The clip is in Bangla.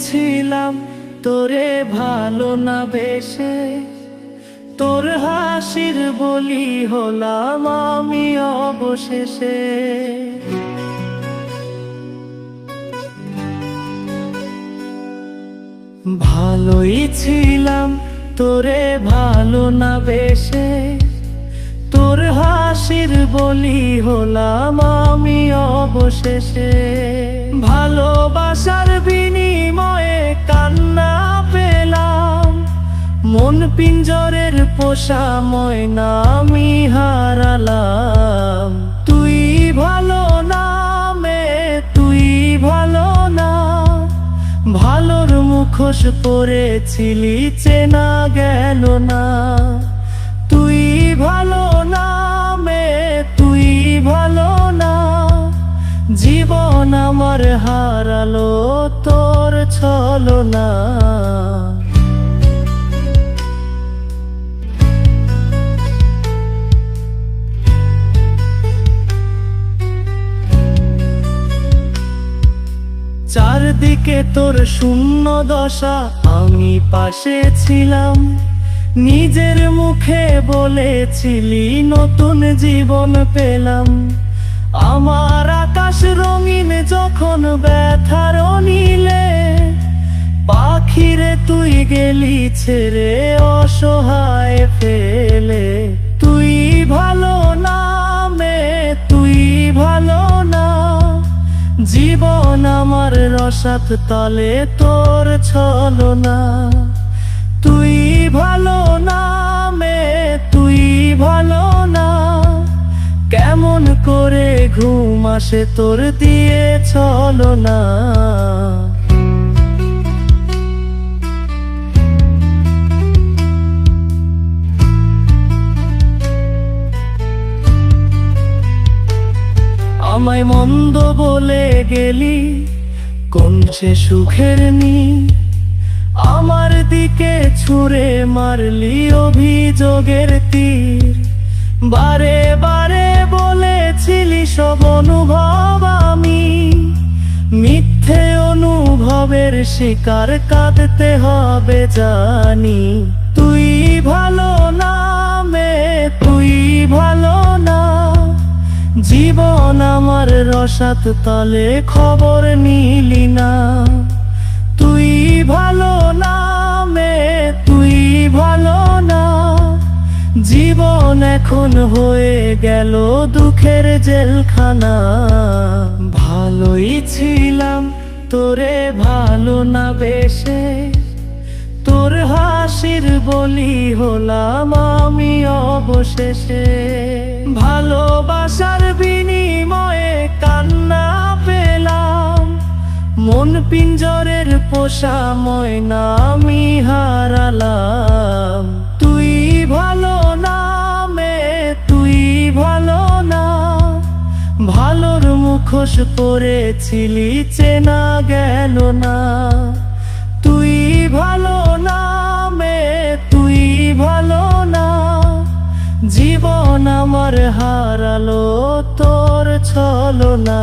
ছিলাম তোরে ভালো না বেশে, তোর হাসির বলি হলাম আমি অবশেষে। ভালোই ছিলাম তোরে ভালো না বেশে, তোর হাসির বলি হলাম আমি অবশেষে। ভালোবাসার বিনিময়ে কান্না পেলাম, মন পিঞ্জরের পোষা ময়না আমি হারালাম। তুই ভালো না মে, তুই ভালো না, ভালোর মুখোশ পরেছিলি চেনা গেল না। তুই ভালো না মে, তুই ভালো না, জীবন আমার হারালো তোর ছলনা। চারদিকে তোর শূন্য দশা, আমি পাশে ছিলাম, নিজের মুখে বলেছিলি নতুন জীবন পেলাম। আমার আকাশ রঙিন যখন ব্যথার নীলে, পাখিরে তুই গেলি ছেড়ে অসহায় ফেলে। তুই ভালো না মে, তুই ভালো না, জীবন আমার রসাত তলে তোর ছলনা। তুই ভালো না মে, তুই ভালো না, কেমন করে ঘুম আসে তোর দিয়ে ছলনা। আমায় মন্দ বলে গেলি কোন সে সুখের নি, আমার দিকে ছুঁড়ে মারলি অভিযোগের তীর। বারে বারে বলেছিলি সব অনুভব আমি, মিথ্যে অনুভবের শিকার কাঁদতে হবে জানি। তুই ভালো না মে, তুই ভালো না, জীবন আমার রসাত তলে খবর নিলি না। তুই ভালো না মে, তুই ভালো না, জীবন এখন হয়ে গেল দুঃখের জেলখানা। ভালোই ছিলাম তোরে ভালো না বেশে, তোর হাসির বলি হলাম আমি অবশেষে। ভালোবাসার বিনিময়ে কান্না পেলাম, মন পিঞ্জরের পোষা ময়না আমি হারালাম। তুই ভালো না মে, তুই ভালো না, ভালোর মুখোশ পরেছিলি চেনা গেল না। তুই ভালো না মে, তুই ভালো না, জীবন আমার হারালো তোর ছলনা।